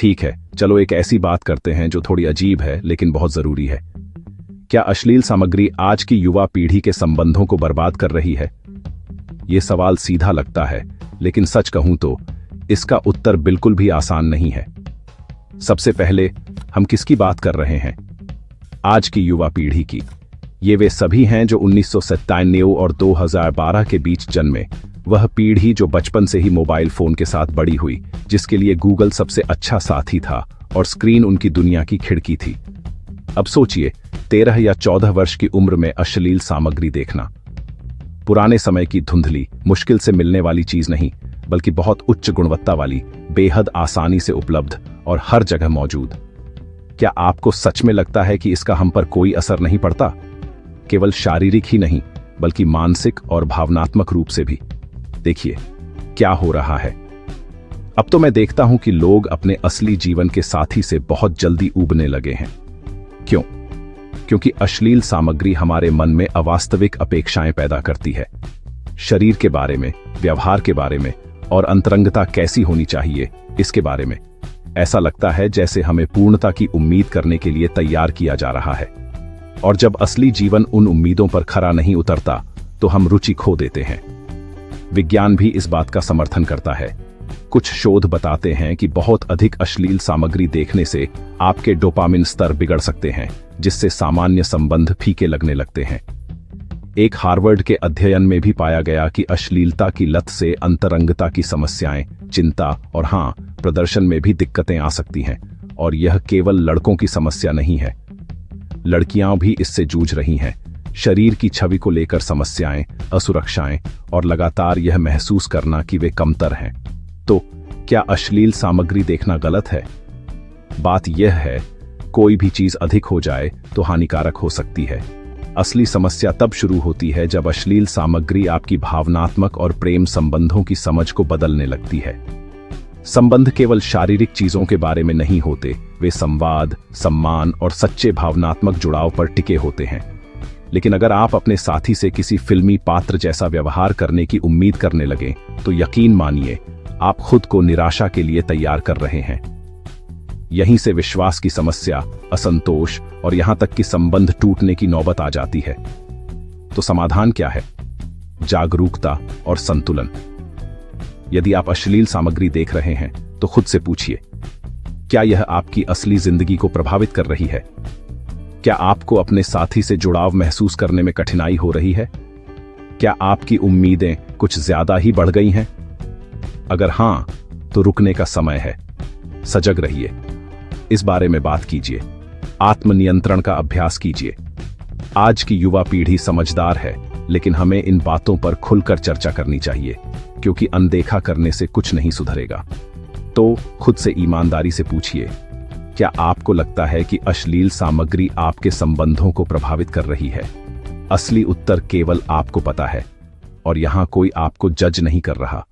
ठीक है, चलो एक ऐसी बात करते हैं जो थोड़ी अजीब है लेकिन बहुत जरूरी है। क्या अश्लील सामग्री आज की युवा पीढ़ी के संबंधों को बर्बाद कर रही है? यह सवाल सीधा लगता है, लेकिन सच कहूं तो इसका उत्तर बिल्कुल भी आसान नहीं है। सबसे पहले हम किसकी बात कर रहे हैं? आज की युवा पीढ़ी की। ये वे सभी हैं जो 1997 और 2012 के बीच जन्मे, वह पीढ़ी जो बचपन से ही मोबाइल फोन के साथ बड़ी हुई, जिसके लिए गूगल सबसे अच्छा साथी था और स्क्रीन उनकी दुनिया की खिड़की थी। अब सोचिए, 13 या 14 वर्ष की उम्र में अश्लील सामग्री देखना। पुराने समय की धुंधली, मुश्किल से मिलने वाली चीज नहीं, बल्कि बहुत उच्च गुणवत्ता वाली, बेहद आसानी से उपलब्ध और हर जगह मौजूद। क्या आपको सच में लगता है कि इसका हम पर कोई असर नहीं पड़ता? केवल शारीरिक ही नहीं, बल्कि मानसिक और भावनात्मक रूप से भी। देखिए क्या हो रहा है। अब तो मैं देखता हूं कि लोग अपने असली जीवन के साथी से बहुत जल्दी ऊबने लगे हैं। क्यों? क्योंकि अश्लील सामग्री हमारे मन में अवास्तविक अपेक्षाएं पैदा करती है। शरीर के बारे में, व्यवहार के बारे में और अंतरंगता कैसी होनी चाहिए, इसके बारे में। ऐसा लगता है जैसे हमें पूर्णता की उम्मीद करने के लिए तैयार किया जा रहा है, और जब असली जीवन उन उम्मीदों पर खरा नहीं उतरता तो हम रुचि खो देते हैं। विज्ञान भी इस बात का समर्थन करता है। कुछ शोध बताते हैं कि बहुत अधिक अश्लील सामग्री देखने से आपके डोपामिन स्तर बिगड़ सकते हैं, जिससे सामान्य संबंध फीके लगने लगते हैं। एक हार्वर्ड के अध्ययन में भी पाया गया कि अश्लीलता की लत से अंतरंगता की समस्याएं, चिंता और प्रदर्शन में भी दिक्कतें आ सकती हैं। और यह केवल लड़कों की समस्या नहीं है, लड़कियां भी इससे जूझ रही हैं। शरीर की छवि को लेकर समस्याएं, असुरक्षाएं और लगातार यह महसूस करना कि वे कमतर हैं। तो क्या अश्लील सामग्री देखना गलत है? बात यह है, कोई भी चीज अधिक हो जाए तो हानिकारक हो सकती है। असली समस्या तब शुरू होती है जब अश्लील सामग्री आपकी भावनात्मक और प्रेम संबंधों की समझ को बदलने लगती है। संबंध केवल शारीरिक चीजों के बारे में नहीं होते, वे संवाद, सम्मान और सच्चे भावनात्मक जुड़ाव पर टिके होते हैं। लेकिन अगर आप अपने साथी से किसी फिल्मी पात्र जैसा व्यवहार करने की उम्मीद करने लगे, तो यकीन मानिए आप खुद को निराशा के लिए तैयार कर रहे हैं। यहीं से विश्वास की समस्या, असंतोष और यहां तक कि संबंध टूटने की नौबत आ जाती है। तो समाधान क्या है? जागरूकता और संतुलन। यदि आप अश्लील सामग्री देख रहे हैं तो खुद से पूछिए, क्या यह आपकी असली जिंदगी को प्रभावित कर रही है? क्या आपको अपने साथी से जुड़ाव महसूस करने में कठिनाई हो रही है? क्या आपकी उम्मीदें कुछ ज्यादा ही बढ़ गई हैं? अगर हां, तो रुकने का समय है। सजग रहिए, इस बारे में बात कीजिए, आत्मनियंत्रण का अभ्यास कीजिए। आज की युवा पीढ़ी समझदार है, लेकिन हमें इन बातों पर खुलकर चर्चा करनी चाहिए, क्योंकि अनदेखा करने से कुछ नहीं सुधरेगा। तो खुद से ईमानदारी से पूछिए, क्या आपको लगता है कि अश्लील सामग्री आपके संबंधों को प्रभावित कर रही है? असली उत्तर केवल आपको पता है, और यहां कोई आपको जज नहीं कर रहा।